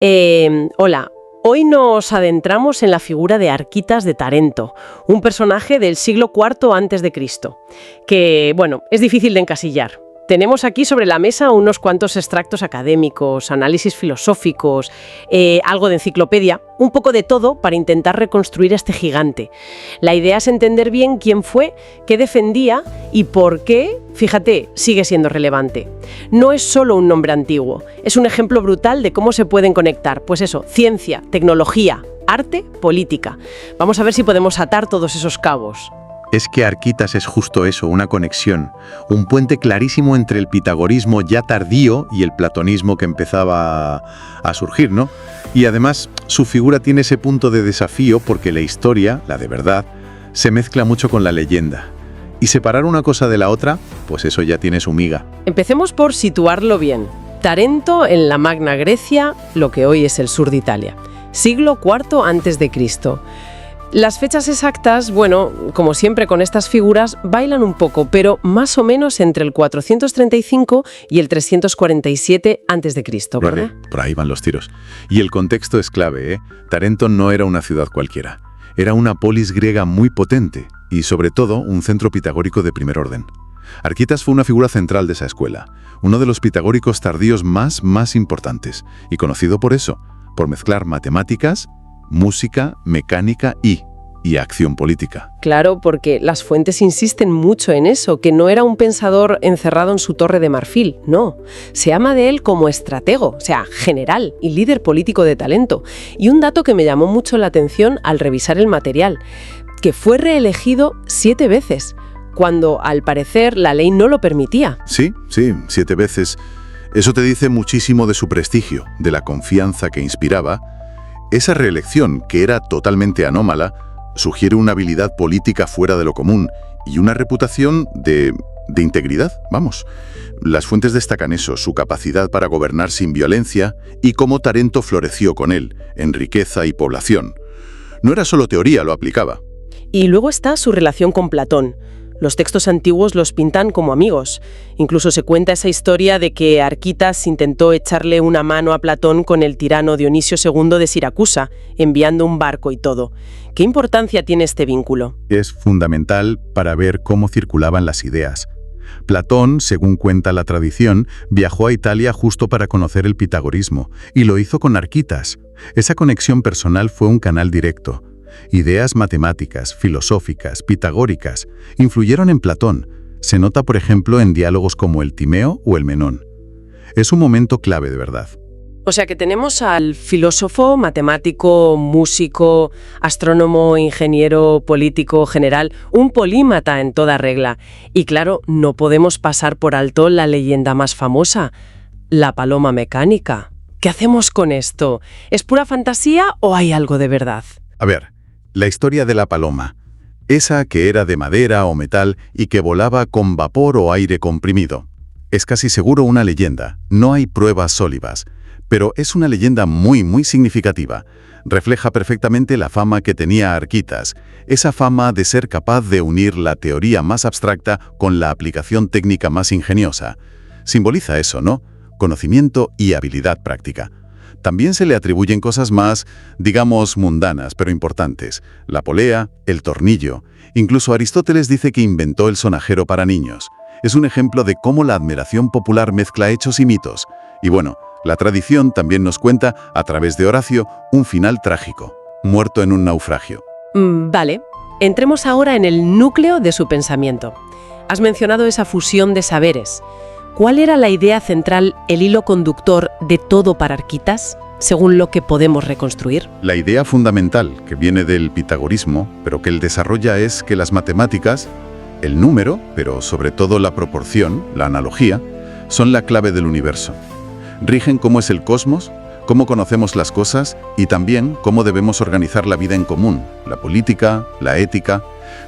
Hola. Hoy nos adentramos en la figura de Arquitas de Tarento, un personaje del siglo IV a.C., que, bueno, es difícil de encasillar. Tenemos aquí sobre la mesa unos cuantos extractos académicos, análisis filosóficos, algo de enciclopedia, un poco de todo para intentar reconstruir a este gigante. La idea es entender bien quién fue, qué defendía y por qué, fíjate, sigue siendo relevante. No es solo un nombre antiguo, es un ejemplo brutal de cómo se pueden conectar, pues eso, ciencia, tecnología, arte, política. Vamos a ver si podemos atar todos esos cabos. Es que Arquitas es justo eso, una conexión, un puente clarísimo entre el pitagorismo ya tardío y el platonismo que empezaba a surgir, ¿no? Y además su figura tiene ese punto de desafío porque la historia, la de verdad, se mezcla mucho con la leyenda. Y separar una cosa de la otra, pues eso ya tiene su miga. Empecemos por situarlo bien. Tarento en la Magna Grecia, lo que hoy es el sur de Italia. Siglo IV a.C. Las fechas exactas, bueno, como siempre con estas figuras, bailan un poco, pero más o menos entre el 435 y el 347 a.C., ¿verdad? Por ahí van los tiros. Y el contexto es clave, ¿eh? Tarento no era una ciudad cualquiera. Era una polis griega muy potente y, sobre todo, un centro pitagórico de primer orden. Arquitas fue una figura central de esa escuela, uno de los pitagóricos tardíos más importantes, y conocido por eso, por mezclar matemáticas, música, mecánica y acción política. Claro, porque las fuentes insisten mucho en eso, que no era un pensador encerrado en su torre de marfil, no. Se habla de él como estratego, o sea, general y líder político de talento. Y un dato que me llamó mucho la atención al revisar el material, que fue reelegido 7 veces, cuando al parecer la ley no lo permitía. Sí, 7 veces. Eso te dice muchísimo de su prestigio, de la confianza que inspiraba. Esa reelección, que era totalmente anómala, sugiere una habilidad política fuera de lo común y una reputación de integridad, vamos. Las fuentes destacan eso, su capacidad para gobernar sin violencia y cómo Tarento floreció con él, en riqueza y población. No era solo teoría, lo aplicaba. Y luego está su relación con Platón. Los textos antiguos los pintan como amigos. Incluso se cuenta esa historia de que Arquitas intentó echarle una mano a Platón con el tirano Dionisio II de Siracusa, enviando un barco y todo. ¿Qué importancia tiene este vínculo? Es fundamental para ver cómo circulaban las ideas. Platón, según cuenta la tradición, viajó a Italia justo para conocer el pitagorismo, y lo hizo con Arquitas. Esa conexión personal fue un canal directo. Ideas matemáticas, filosóficas, pitagóricas, influyeron en Platón. Se nota, por ejemplo, en diálogos como el Timeo o el Menón. Es un momento clave de verdad. O sea que tenemos al filósofo, matemático, músico, astrónomo, ingeniero, político, general, un polímata en toda regla. Y claro, no podemos pasar por alto la leyenda más famosa, la paloma mecánica. ¿Qué hacemos con esto? ¿Es pura fantasía o hay algo de verdad? A ver, la historia de la paloma, esa que era de madera o metal y que volaba con vapor o aire comprimido. Es casi seguro una leyenda, no hay pruebas sólidas, pero es una leyenda muy significativa. Refleja perfectamente la fama que tenía Arquitas, esa fama de ser capaz de unir la teoría más abstracta con la aplicación técnica más ingeniosa. Simboliza eso, ¿no? Conocimiento y habilidad práctica. También se le atribuyen cosas más, digamos, mundanas, pero importantes. La polea, el tornillo. Incluso Aristóteles dice que inventó el sonajero para niños. Es un ejemplo de cómo la admiración popular mezcla hechos y mitos. Y bueno, la tradición también nos cuenta, a través de Horacio, un final trágico. Muerto en un naufragio. Vale. Entremos ahora en el núcleo de su pensamiento. Has mencionado esa fusión de saberes. ¿Cuál era la idea central, el hilo conductor de todo para Arquitas, según lo que podemos reconstruir? La idea fundamental, que viene del pitagorismo, pero que él desarrolla, es que las matemáticas, el número, pero sobre todo la proporción, la analogía, son la clave del universo. Rigen cómo es el cosmos, cómo conocemos las cosas y también cómo debemos organizar la vida en común, la política, la ética.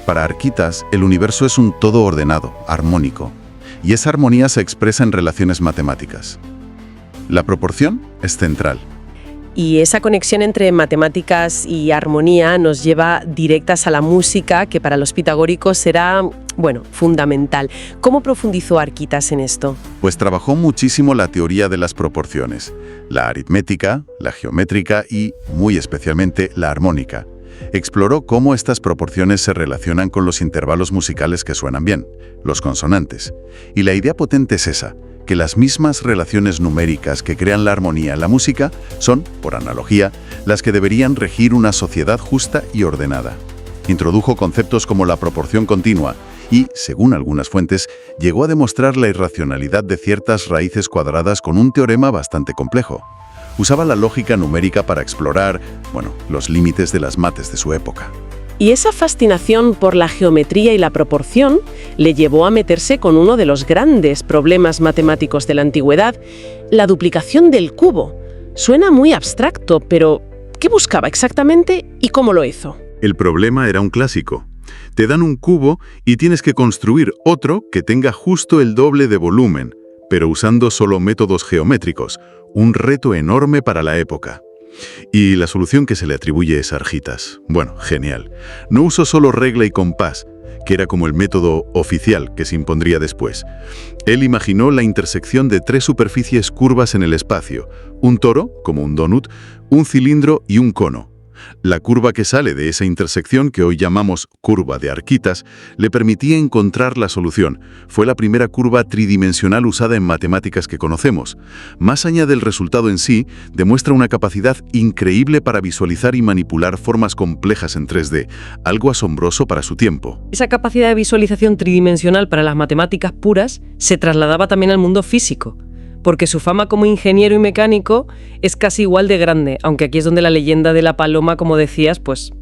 Para Arquitas, el universo es un todo ordenado, armónico. Y esa armonía se expresa en relaciones matemáticas. La proporción es central. Y esa conexión entre matemáticas y armonía nos lleva directas a la música, que para los pitagóricos era, bueno, fundamental. ¿Cómo profundizó Arquitas en esto? Pues trabajó muchísimo la teoría de las proporciones, la aritmética, la geométrica y, muy especialmente, la armónica. Exploró cómo estas proporciones se relacionan con los intervalos musicales que suenan bien, los consonantes. Y la idea potente es esa, que las mismas relaciones numéricas que crean la armonía en la música son, por analogía, las que deberían regir una sociedad justa y ordenada. Introdujo conceptos como la proporción continua y, según algunas fuentes, llegó a demostrar la irracionalidad de ciertas raíces cuadradas con un teorema bastante complejo. Usaba la lógica numérica para explorar, los límites de las mates de su época. Y esa fascinación por la geometría y la proporción le llevó a meterse con uno de los grandes problemas matemáticos de la antigüedad, la duplicación del cubo. Suena muy abstracto, pero ¿qué buscaba exactamente y cómo lo hizo? El problema era un clásico. Te dan un cubo y tienes que construir otro que tenga justo el doble de volumen, pero usando solo métodos geométricos, un reto enorme para la época. Y la solución que se le atribuye es Arquitas. Bueno, genial. No usó solo regla y compás, que era como el método oficial que se impondría después. Él imaginó la intersección de tres superficies curvas en el espacio, un toro, como un donut, un cilindro y un cono. La curva que sale de esa intersección, que hoy llamamos curva de Arquitas, le permitía encontrar la solución. Fue la primera curva tridimensional usada en matemáticas que conocemos. Más allá del resultado en sí, demuestra una capacidad increíble para visualizar y manipular formas complejas en 3D, algo asombroso para su tiempo. Esa capacidad de visualización tridimensional para las matemáticas puras se trasladaba también al mundo físico, porque su fama como ingeniero y mecánico es casi igual de grande, aunque aquí es donde la leyenda de la paloma, como decías, pues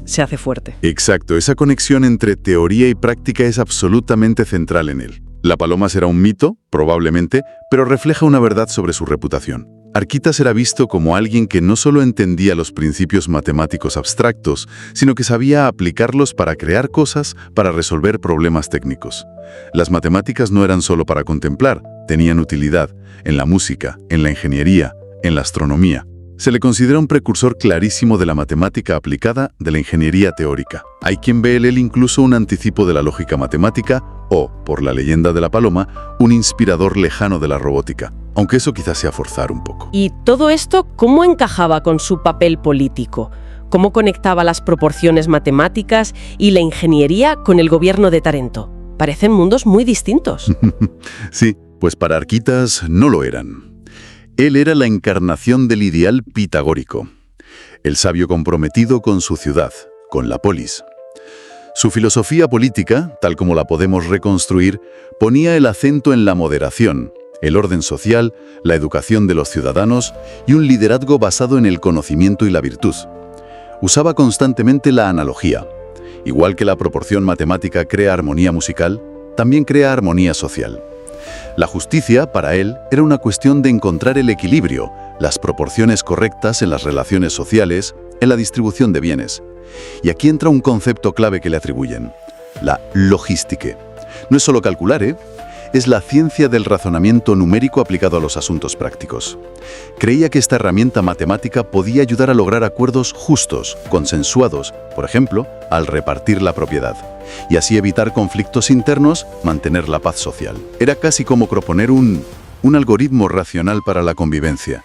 se hace fuerte. Exacto, esa conexión entre teoría y práctica es absolutamente central en él. La paloma será un mito, probablemente, pero refleja una verdad sobre su reputación. Arquitas era visto como alguien que no solo entendía los principios matemáticos abstractos, sino que sabía aplicarlos para crear cosas, para resolver problemas técnicos. Las matemáticas no eran solo para contemplar, tenían utilidad en la música, en la ingeniería, en la astronomía. Se le considera un precursor clarísimo de la matemática aplicada de la ingeniería teórica. Hay quien ve en él incluso un anticipo de la lógica matemática o, por la leyenda de la paloma, un inspirador lejano de la robótica, aunque eso quizás sea forzar un poco. ¿Y todo esto cómo encajaba con su papel político? ¿Cómo conectaba las proporciones matemáticas y la ingeniería con el gobierno de Tarento? Parecen mundos muy distintos. Sí, pues para Arquitas no lo eran. Él era la encarnación del ideal pitagórico, el sabio comprometido con su ciudad, con la polis. Su filosofía política, tal como la podemos reconstruir, ponía el acento en la moderación, el orden social, la educación de los ciudadanos y un liderazgo basado en el conocimiento y la virtud. Usaba constantemente la analogía. Igual que la proporción matemática crea armonía musical, también crea armonía social. La justicia, para él, era una cuestión de encontrar el equilibrio, las proporciones correctas en las relaciones sociales, en la distribución de bienes. Y aquí entra un concepto clave que le atribuyen, la logística. No es solo calcular, es la ciencia del razonamiento numérico aplicado a los asuntos prácticos. Creía que esta herramienta matemática podía ayudar a lograr acuerdos justos, consensuados, por ejemplo, al repartir la propiedad, y así evitar conflictos internos, mantener la paz social. Era casi como proponer un algoritmo racional para la convivencia.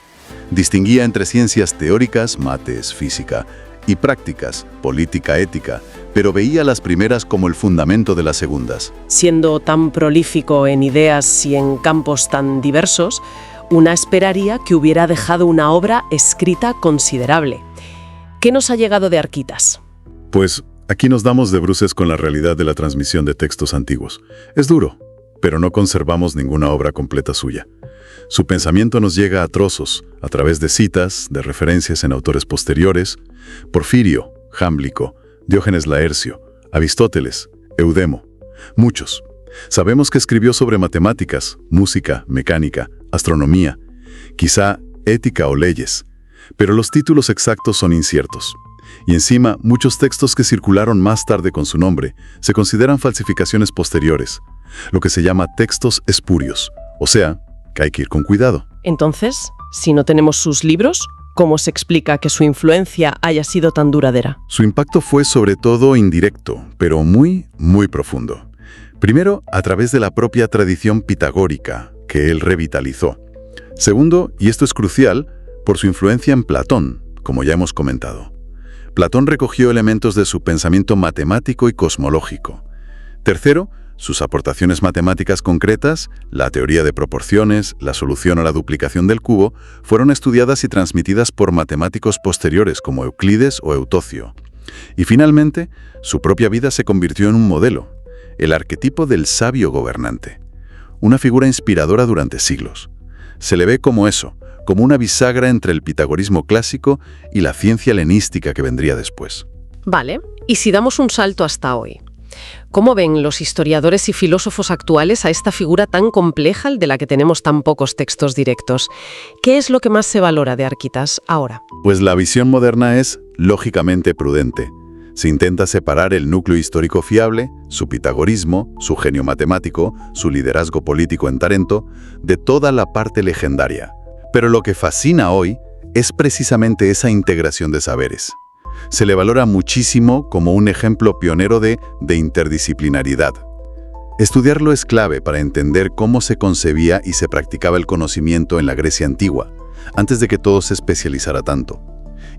Distinguía entre ciencias teóricas, mates, física, y prácticas, política, ética, pero veía las primeras como el fundamento de las segundas. Siendo tan prolífico en ideas y en campos tan diversos, una esperaría que hubiera dejado una obra escrita considerable. ¿Qué nos ha llegado de Arquitas? Pues aquí nos damos de bruces con la realidad de la transmisión de textos antiguos. Es duro, pero no conservamos ninguna obra completa suya. Su pensamiento nos llega a trozos, a través de citas, de referencias en autores posteriores: Porfirio, Jámblico, Diógenes Laercio, Aristóteles, Eudemo. Muchos. Sabemos que escribió sobre matemáticas, música, mecánica, astronomía, quizá ética o leyes, pero los títulos exactos son inciertos. Y encima, muchos textos que circularon más tarde con su nombre se consideran falsificaciones posteriores, lo que se llama textos espurios, o sea, que hay que ir con cuidado. Entonces, si no tenemos sus libros, ¿Cómo se explica que su influencia haya sido tan duradera? Su impacto fue sobre todo indirecto, pero muy, muy profundo. Primero, a través de la propia tradición pitagórica, que él revitalizó. Segundo, y esto es crucial, por su influencia en Platón, como ya hemos comentado. Platón recogió elementos de su pensamiento matemático y cosmológico. Tercero, sus aportaciones matemáticas concretas, la teoría de proporciones, la solución a la duplicación del cubo, fueron estudiadas y transmitidas por matemáticos posteriores como Euclides o Eutocio. Y finalmente, su propia vida se convirtió en un modelo, el arquetipo del sabio gobernante, una figura inspiradora durante siglos. Se le ve como eso, como una bisagra entre el pitagorismo clásico y la ciencia helenística que vendría después. Vale, y si damos un salto hasta hoy, ¿cómo ven los historiadores y filósofos actuales a esta figura tan compleja de la que tenemos tan pocos textos directos? ¿Qué es lo que más se valora de Arquitas ahora? Pues la visión moderna es, lógicamente, prudente. Se intenta separar el núcleo histórico fiable, su pitagorismo, su genio matemático, su liderazgo político en Tarento, de toda la parte legendaria. Pero lo que fascina hoy es precisamente esa integración de saberes. Se le valora muchísimo como un ejemplo pionero de interdisciplinaridad. Estudiarlo es clave para entender cómo se concebía y se practicaba el conocimiento en la Grecia antigua, antes de que todo se especializara tanto.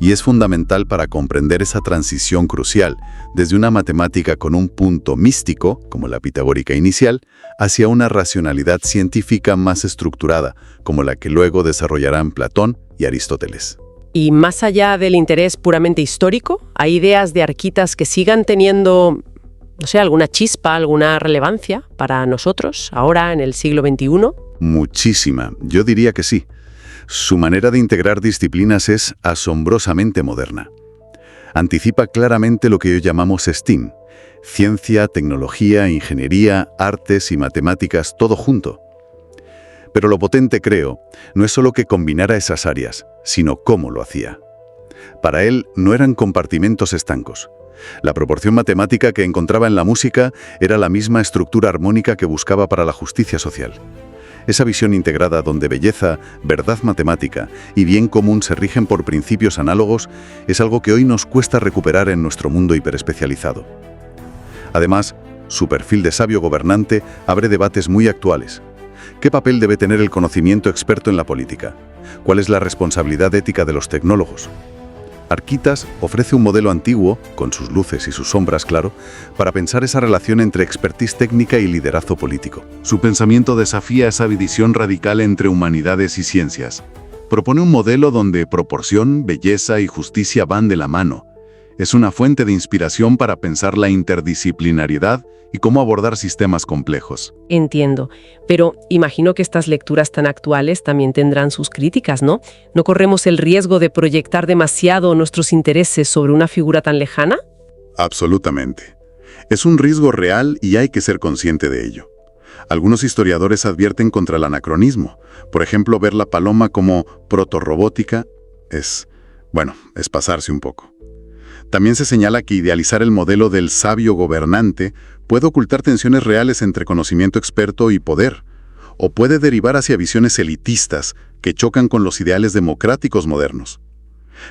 Y es fundamental para comprender esa transición crucial, desde una matemática con un punto místico, como la pitagórica inicial, hacia una racionalidad científica más estructurada, como la que luego desarrollarán Platón y Aristóteles. Y más allá del interés puramente histórico, ¿hay ideas de Arquitas que sigan teniendo, no sé, alguna chispa, alguna relevancia para nosotros, ahora en el siglo XXI? Muchísima, yo diría que sí. Su manera de integrar disciplinas es asombrosamente moderna. Anticipa claramente lo que hoy llamamos STEAM: ciencia, tecnología, ingeniería, artes y matemáticas, todo junto. Pero lo potente, creo, no es solo que combinara esas áreas, sino cómo lo hacía. Para él no eran compartimentos estancos. La proporción matemática que encontraba en la música era la misma estructura armónica que buscaba para la justicia social. Esa visión integrada donde belleza, verdad matemática y bien común se rigen por principios análogos es algo que hoy nos cuesta recuperar en nuestro mundo hiperespecializado. Además, su perfil de sabio gobernante abre debates muy actuales. ¿Qué papel debe tener el conocimiento experto en la política? ¿Cuál es la responsabilidad ética de los tecnólogos? Arquitas ofrece un modelo antiguo, con sus luces y sus sombras, claro, para pensar esa relación entre expertise técnica y liderazgo político. Su pensamiento desafía esa división radical entre humanidades y ciencias. Propone un modelo donde proporción, belleza y justicia van de la mano. Es una fuente de inspiración para pensar la interdisciplinariedad y cómo abordar sistemas complejos. Entiendo, pero imagino que estas lecturas tan actuales también tendrán sus críticas, ¿no? ¿No corremos el riesgo de proyectar demasiado nuestros intereses sobre una figura tan lejana? Absolutamente. Es un riesgo real y hay que ser consciente de ello. Algunos historiadores advierten contra el anacronismo. Por ejemplo, ver la paloma como protorrobótica es pasarse un poco. También se señala que idealizar el modelo del sabio gobernante puede ocultar tensiones reales entre conocimiento experto y poder, o puede derivar hacia visiones elitistas que chocan con los ideales democráticos modernos.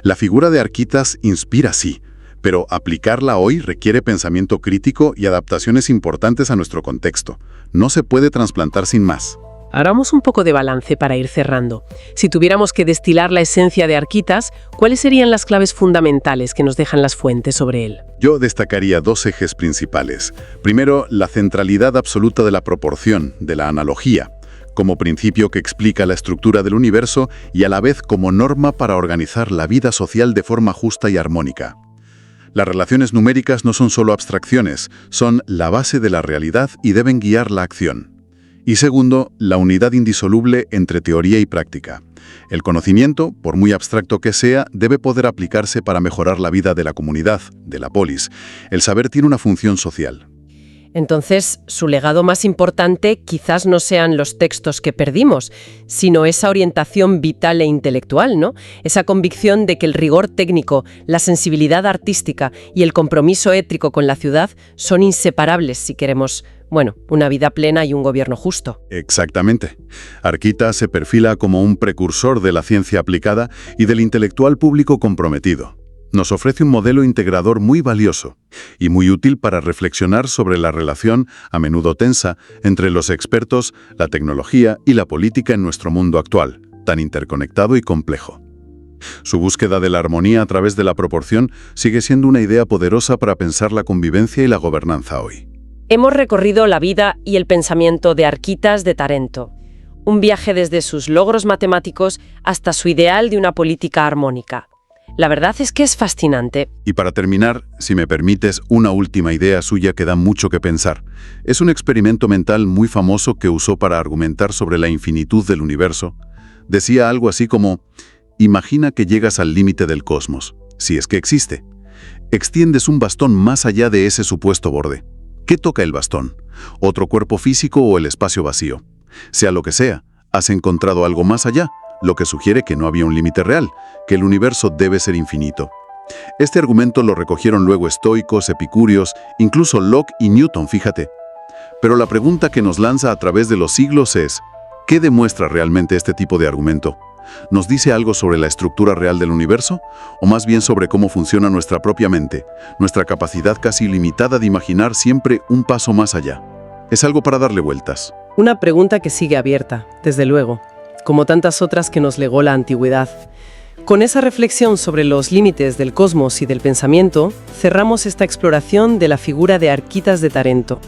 La figura de Arquitas inspira, sí, pero aplicarla hoy requiere pensamiento crítico y adaptaciones importantes a nuestro contexto. No se puede trasplantar sin más. Hagamos un poco de balance para ir cerrando. Si tuviéramos que destilar la esencia de Arquitas, ¿cuáles serían las claves fundamentales que nos dejan las fuentes sobre él? Yo destacaría dos ejes principales. Primero, la centralidad absoluta de la proporción, de la analogía, como principio que explica la estructura del universo y a la vez como norma para organizar la vida social de forma justa y armónica. Las relaciones numéricas no son solo abstracciones, son la base de la realidad y deben guiar la acción. Y segundo, la unidad indisoluble entre teoría y práctica. El conocimiento, por muy abstracto que sea, debe poder aplicarse para mejorar la vida de la comunidad, de la polis. El saber tiene una función social. Entonces, su legado más importante quizás no sean los textos que perdimos, sino esa orientación vital e intelectual, ¿no? Esa convicción de que el rigor técnico, la sensibilidad artística y el compromiso ético con la ciudad son inseparables si queremos, bueno, una vida plena y un gobierno justo. Exactamente. Arquita se perfila como un precursor de la ciencia aplicada y del intelectual público comprometido. Nos ofrece un modelo integrador muy valioso y muy útil para reflexionar sobre la relación, a menudo tensa, entre los expertos, la tecnología y la política en nuestro mundo actual, tan interconectado y complejo. Su búsqueda de la armonía a través de la proporción sigue siendo una idea poderosa para pensar la convivencia y la gobernanza hoy. Hemos recorrido la vida y el pensamiento de Arquitas de Tarento. Un viaje desde sus logros matemáticos hasta su ideal de una política armónica. La verdad es que es fascinante. Y para terminar, si me permites, una última idea suya que da mucho que pensar. Es un experimento mental muy famoso que usó para argumentar sobre la infinitud del universo. Decía algo así como: imagina que llegas al límite del cosmos, si es que existe. Extiendes un bastón más allá de ese supuesto borde. ¿Qué toca el bastón? ¿Otro cuerpo físico o el espacio vacío? Sea lo que sea, has encontrado algo más allá, lo que sugiere que no había un límite real, que el universo debe ser infinito. Este argumento lo recogieron luego estoicos, epicúreos, incluso Locke y Newton, fíjate. Pero la pregunta que nos lanza a través de los siglos es: ¿qué demuestra realmente este tipo de argumento? ¿Nos dice algo sobre la estructura real del universo? ¿O más bien sobre cómo funciona nuestra propia mente, nuestra capacidad casi ilimitada de imaginar siempre un paso más allá? Es algo para darle vueltas. Una pregunta que sigue abierta, desde luego, como tantas otras que nos legó la antigüedad. Con esa reflexión sobre los límites del cosmos y del pensamiento, cerramos esta exploración de la figura de Arquitas de Tarento.